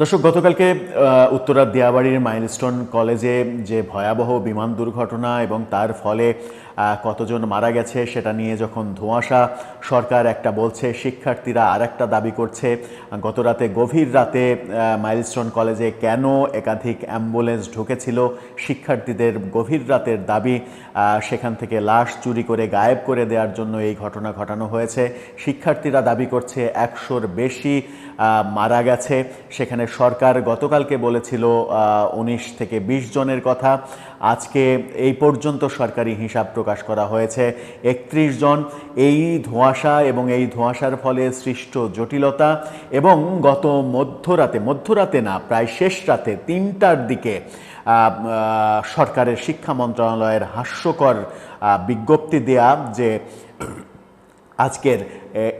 দর্শক, গতকালকে উত্তরার দিয়াবাড়ির মাইলস্টোন কলেজে যে ভয়াবহ বিমান দুর্ঘটনা এবং তার ফলে কতজন মারা গেছে সেটা নিয়ে যখন ধোঁয়াশা, সরকার একটা বলছে, শিক্ষার্থীরা আর একটা দাবি করছে। গতরাতে গভীর রাতে মাইলস্টোন কলেজে কেন একাধিক অ্যাম্বুলেন্স ঢুকেছিল, শিক্ষার্থীদের গভীর রাতের দাবি সেখান থেকে লাশ চুরি করে গায়েব করে দেওয়ার জন্য এই ঘটনা ঘটানো হয়েছে। শিক্ষার্থীরা দাবি করছে 100-র বেশি মারা গেছে। সেখানে সরকার গতকালকে বলেছিল 19 থেকে 20 জনের কথা। আজকে এই পর্যন্ত সরকারি হিসাব প্রকাশ করা হয়েছে 31 জন। এই ধোঁয়াশা এবং এই ধোঁয়াশার ফলে সৃষ্ট জটিলতা এবং গত মধ্যরাতে না, প্রায় শেষ রাতে 3টার দিকে সরকারের শিক্ষা মন্ত্রণালয়ের হাস্যকর বিজ্ঞপ্তি দেয়া যে আজকের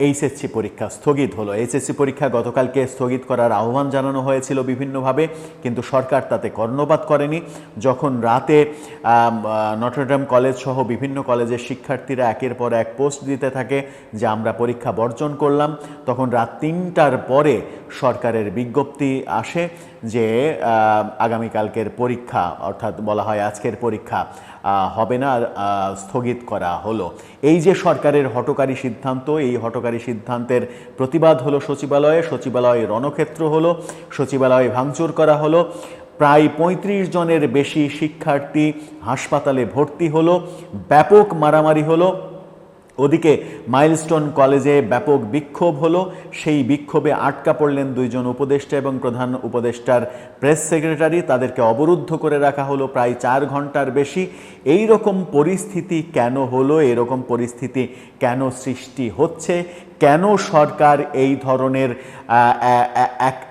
এইচএসসি পরীক্ষা স্থগিত হলো। এইচএসসি পরীক্ষা গতকালকে স্থগিত করার আহ্বান জানানো হয়েছিল বিভিন্নভাবে, কিন্তু সরকার তাতে কর্ণপাত করেনি। যখন রাতে নটরডেম কলেজ সহ বিভিন্ন কলেজের শিক্ষার্থীরা একের পর এক পোস্ট দিতে থাকে যে আমরা পরীক্ষা বর্জন করলাম, তখন রাত 3টার পরে সরকারের বিজ্ঞপ্তি আসে যে আগামীকালকের পরীক্ষা, অর্থাৎ বলা হয় আজকের পরীক্ষা হবে না, স্থগিত করা হলো। এই যে সরকারের হঠকারী সিদ্ধান্ত, এই হঠকারী সিদ্ধান্তের প্রতিবাদ হলো সচিবালয়ে রণক্ষেত্র হলো, সচিবালয়ে ভাঙচুর করা হলো, প্রায় 35 জনের বেশি শিক্ষার্থী হাসপাতালে ভর্তি হলো, ব্যাপক মারামারি হলো। ওদিকে মাইলস্টোন কলেজে ব্যাপক বিক্ষোভ হলো। সেই বিক্ষোভে আটকা পড়লেন 2 জন উপদেষ্টা এবং প্রধান উপদেষ্টার প্রেস সেক্রেটারি। তাদেরকে অবরুদ্ধ করে রাখা হলো প্রায় 4 ঘন্টার বেশি। এই রকম পরিস্থিতি কেন হলো, এরকম পরিস্থিতি কেন সৃষ্টি হচ্ছে, কেন সরকার এই ধরনের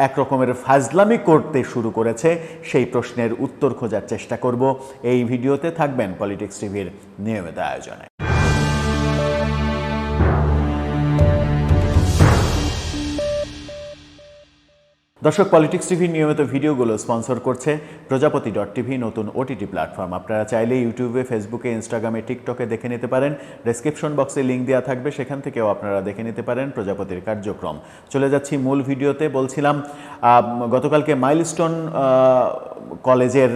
এক রকমের ফাজলামি করতে শুরু করেছে, সেই প্রশ্নের উত্তর খোঁজার চেষ্টা করব এই ভিডিওতে। থাকবেন পলিটিক্স টিভির নিয়মিত আয়োজনে। দর্শক, পলিটিক্স টিভির নিয়মিত ভিডিওগুলো স্পন্সর করছে প্রজাপতি.টিভি, নতুন ওটিটি প্ল্যাটফর্ম। আপনারা চাইলে ইউটিউবে, ফেসবুকে, ইনস্টাগ্রামে, টিকটকে দেখে নিতে পারেন। ডেসক্রিপশন বক্সে লিঙ্ক দেওয়া থাকবে, সেখান থেকেও আপনারা দেখে নিতে পারেন প্রজাপতির কার্যক্রম। চলে যাচ্ছি মূল ভিডিওতে। বলছিলাম গতকালকে মাইলস্টোন কলেজের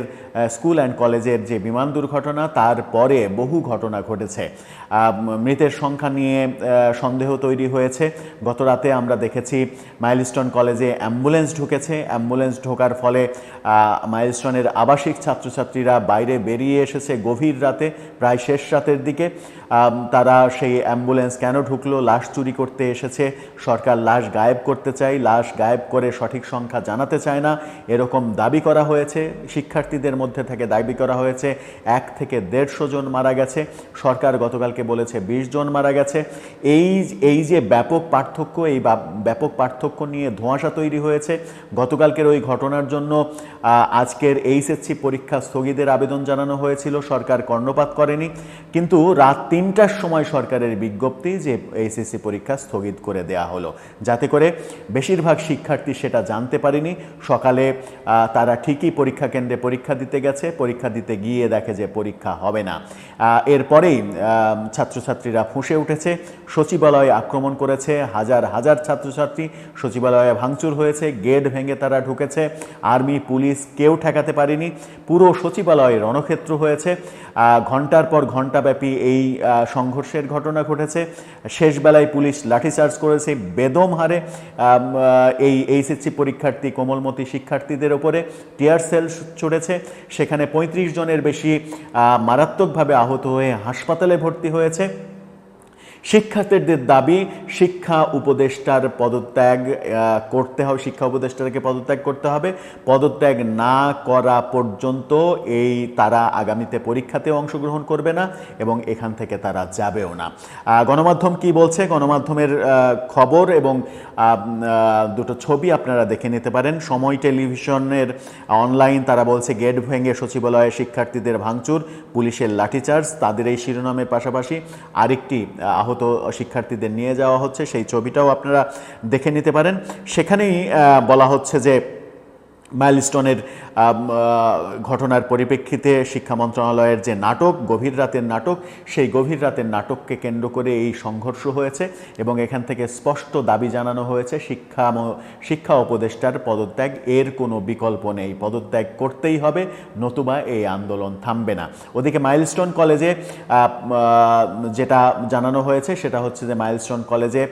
স্কুল অ্যান্ড কলেজের যে বিমান দুর্ঘটনা, তারপরে বহু ঘটনা ঘটেছে। মৃতের সংখ্যা নিয়ে সন্দেহ তৈরি হয়েছে। গতরাতে আমরা দেখেছি মাইলস্টোন কলেজে অ্যাম্বুলেন্স ঢুকেছে। অ্যাম্বুলেন্স ঢোকার ফলে মাইলস্টোনের আবাসিক ছাত্রছাত্রীরা বাইরে বেরিয়ে এসেছে গভীর রাতে, প্রায় শেষ রাতের দিকে। তারা সেই অ্যাম্বুলেন্স কেন ঢুকলো, লাশ চুরি করতে এসেছে। সরকার লাশ গায়েব করতে চায়, লাশ গায়েব করে সঠিক সংখ্যা জানাতে চায় না, এরকম দাবি করা হয়েছে। শিক্ষার্থীদের মধ্যে থেকে দাবি করা হয়েছে 1 থেকে 150 জন মারা গেছে। সরকার গতকালকে বলেছে 20 জন মারা গেছে। এই যে ব্যাপক পার্থক্য, এই ব্যাপক পার্থক্য নিয়ে ধোঁয়াশা তৈরি হয়েছে। গতকালকের ওই ঘটনার জন্য আজকের এইচএসসি পরীক্ষা স্থগিতের আবেদন জানানো হয়েছিল, সরকার কর্ণপাত করেনি। কিন্তু রাত 3টার সময় সরকারের বিজ্ঞপ্তি যে এইচএসসি পরীক্ষা স্থগিত করে দেয়া হলো, যাতে করে বেশিরভাগ শিক্ষার্থী সেটা জানতে পারেনি। সকালে তারা ঠিকই পরীক্ষা কেন্দ্রে পরীক্ষা দিতে গেছে, পরীক্ষা দিতে গিয়ে দেখে যে পরীক্ষা হবে না। এরপরেই ছাত্রছাত্রীরা ফুঁসে উঠেছে, সচিবালয়ে আক্রমণ করেছে হাজার হাজার ছাত্রছাত্রী, সচিবালয়ে ভাঙচুর হয়েছে, গেট ভেঙে তারা ঢুকেছে। আর্মি, পুলিশ কেউ ঠেকাতে পারেনি। পুরো সচিবালয়ে রণক্ষেত্র হয়েছে। ঘন্টার পর ঘণ্টাব্যাপী এই সংঘর্ষের ঘটনা ঘটেছে। শেষ বেলায় পুলিশ লাঠিচার্জ করেছে বেদম হারে এই এইচএসসি পরীক্ষার্থী কোমলমতি শিক্ষার্থীদের ওপরে। টিয়ার সেল ছুড়েছে। সেখানে 35 জনের বেশি মারাত্মকভাবে আহত হয়ে হাসপাতালে ভর্তি হয়েছে। শিক্ষার্থীদের দাবি শিক্ষা উপদেষ্টার পদত্যাগ করতে হবে, শিক্ষা উপদেষ্টাকে পদত্যাগ করতে হবে। পদত্যাগ না করা পর্যন্ত তারা আগামীতে পরীক্ষাতেও অংশগ্রহণ করবে না এবং এখান থেকে তারা যাবেও না। গণমাধ্যম কি বলছে, গণমাধ্যমের খবর এবং দুটো ছবি আপনারা দেখে নিতে পারেন। সময় টেলিভিশনের অনলাইন তারা বলছে গেট ভেঙে সচিবালয়ে শিক্ষার্থীদের ভাঙচুর, পুলিশের লাঠিচার্জ। তাদের এই শিরোনামের পাশাপাশি আরেকটি আহত শিক্ষার্থীদের নিয়ে যাওয়া হচ্ছে, সেই ছবিটাও আপনারা দেখে নিতে পারেন। সেখানেই বলা হচ্ছে যে মাইলস্টোনের ঘটনার পরিপ্রেক্ষিতে শিক্ষা মন্ত্রণালয়ের যে নাটক, গভীর রাতের নাটক, সেই গভীর রাতের নাটককে কেন্দ্র করে এই সংঘর্ষ হয়েছে এবং এখান থেকে স্পষ্ট দাবি জানানো হয়েছে শিক্ষা উপদেষ্টার পদত্যাগ। এর কোনো বিকল্প নেই, পদত্যাগ করতেই হবে, নতুবা এই আন্দোলন থামবে না। ওদিকে মাইলস্টোন কলেজে যেটা জানানো হয়েছে সেটা হচ্ছে যে মাইলস্টোন কলেজে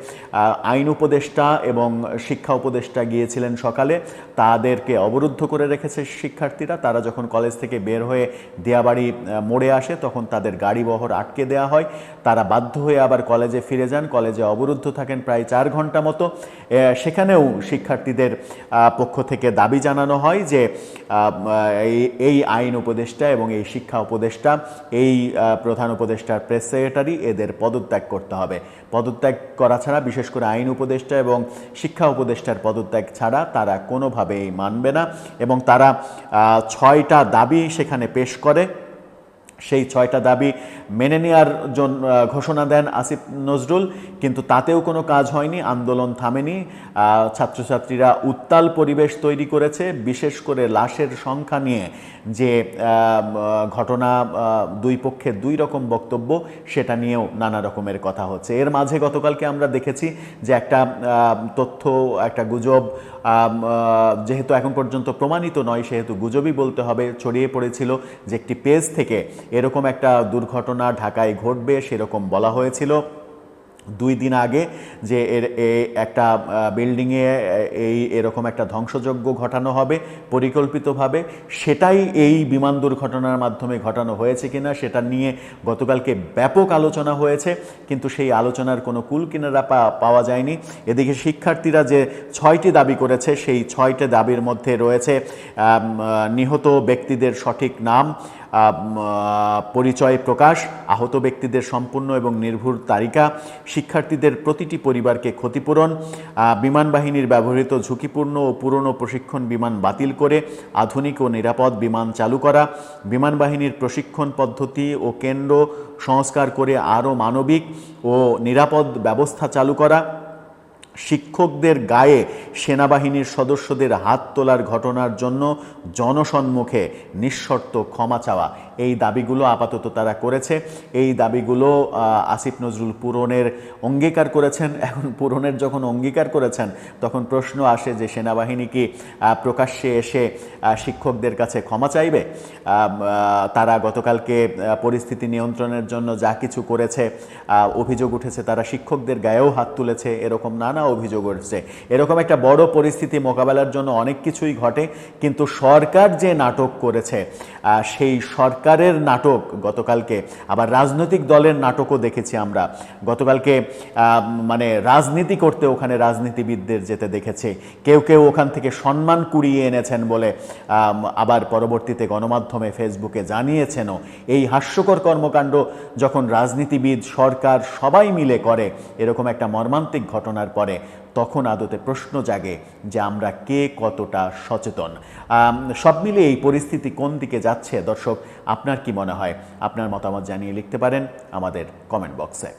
আইন উপদেষ্টা এবং শিক্ষা উপদেষ্টা গিয়েছিলেন সকালে, তাদেরকে অবরুদ্ধ করে রেখেছে শিক্ষার্থীরা। তারা যখন কলেজ থেকে বের হয়ে দিয়াবাড়ি মোড়ে আসে তখন তাদের গাড়ি বহর আটকে দেওয়া হয়, তারা বাধ্য হয়ে আবার কলেজে ফিরে যান, কলেজে অবরুদ্ধ থাকেন প্রায় 4 ঘন্টা মতো। সেখানেও শিক্ষার্থীদের পক্ষ থেকে দাবি জানানো হয় যে এই আইন উপদেষ্টা এবং এই শিক্ষা উপদেষ্টা, এই প্রধান উপদেষ্টার প্রেস সেক্রেটারি, এদের পদত্যাগ করতে হবে। পদত্যাগ করা ছাড়া, বিশেষ করে আইন উপদেষ্টা এবং শিক্ষা উপদেষ্টার পদত্যাগ ছাড়া তারা কোনোভাবেই মানবে না এবং তারা 6টা দাবি সেখানে পেশ করে। সেই 6টা দাবি মেনে নেওয়ার জন্য ঘোষণা দেন আসিফ নজরুল, কিন্তু তাতেও কোনো কাজ হয়নি, আন্দোলন থামেনি। ছাত্রছাত্রীরা উত্তাল পরিবেশ তৈরি করেছে, বিশেষ করে লাশের সংখ্যা নিয়ে যে ঘটনা, দুই পক্ষের দুই রকম বক্তব্য, সেটা নিয়েও নানা রকমের কথা হচ্ছে। এর মাঝে গতকালকে আমরা দেখেছি যে একটা তথ্য, একটা গুজব, যেহেতু এখন পর্যন্ত প্রমাণিত নয় সেহেতু গুজবই বলতে হবে, ছড়িয়ে পড়েছিল যে একটি পেজ থেকে এরকম একটা দুর্ঘটনা ঢাকায় ঘটবে সেরকম বলা হয়েছিল 2 দিন আগে, যে একটা বিল্ডিংয়ে এরকম একটা ধ্বংসযজ্ঞ ঘটানো হবে পরিকল্পিতভাবে। সেটাই এই বিমান দুর্ঘটনার মাধ্যমে ঘটানো হয়েছে কিনা সেটা নিয়ে গতকালকে ব্যাপক আলোচনা হয়েছে, কিন্তু সেই আলোচনার কোনো কুল কিনারা পাওয়া যায়নি। এদিকে শিক্ষার্থীরা যে 6টি দাবি করেছে সেই 6টি দাবির মধ্যে রয়েছে নিহত ব্যক্তিদের সঠিক নাম, পরিচয় প্রকাশ, আহত ব্যক্তিদের সম্পূর্ণ এবং নির্ভুল তালিকা, শিক্ষার্থীদের প্রতিটি পরিবারকে ক্ষতিপূরণ, বিমান বাহিনীর ব্যবহৃত ঝুঁকিপূর্ণ ও পুরনো প্রশিক্ষণ বিমান বাতিল করে আধুনিক ও নিরাপদ বিমান চালু করা, বিমান বাহিনীর প্রশিক্ষণ পদ্ধতি ও কেন্দ্র সংস্কার করে আরও মানবিক ও নিরাপদ ব্যবস্থা চালু করা, শিক্ষকদের গায়ে সেনাবাহিনীর সদস্যদের হাত তোলার ঘটনার জন্য জনসম্মুখে নিঃশর্ত ক্ষমা চাওয়া। এই দাবিগুলো আপাতত তারা করেছে। এই দাবিগুলো আসিফ নজরুল পূরণের অঙ্গীকার করেছেন। এখন পূরণের যখন অঙ্গীকার করেছেন তখন প্রশ্ন আসে যে সেনাবাহিনী কি প্রকাশ্যে এসে শিক্ষকদের কাছে ক্ষমা চাইবে? তারা গতকালকে পরিস্থিতি নিয়ন্ত্রণের জন্য যা কিছু করেছে, অভিযোগ উঠেছে তারা শিক্ষকদের গায়েও হাত তুলেছে, এরকম নানা অভিযোগ উঠছে। এরকম একটা বড় পরিস্থিতি মোকাবেলার জন্য অনেক কিছুই ঘটে, কিন্তু সরকার যে নাটক করেছে সেই সরকারের নাটক গতকালকে আবার রাজনৈতিক দলের নাটকও দেখেছি আমরা। গতকালকে মানে রাজনীতি করতে ওখানে রাজনীতিবিদদের যেতে দেখেছে, কেউ কেউ ওখান থেকে সম্মান কুড়িয়ে এনেছেন বলে আবার পরবর্তীতে গণমাধ্যমে ফেসবুকে জানিয়েছেনও। এই হাস্যকর কর্মকাণ্ড যখন রাজনীতিবিদ, সরকার সবাই মিলে করে এরকম একটা মর্মান্তিক ঘটনার পরে, তখন আদতে প্রশ্ন জাগে যে আমরা কে কতটা সচেতন। সব মিলে এই পরিস্থিতি কোন দিকে যাচ্ছে? দর্শক, আপনার কি মনে হয়? আপনার মতামত জানিয়ে লিখতে পারেন আমাদের কমেন্ট বক্সে।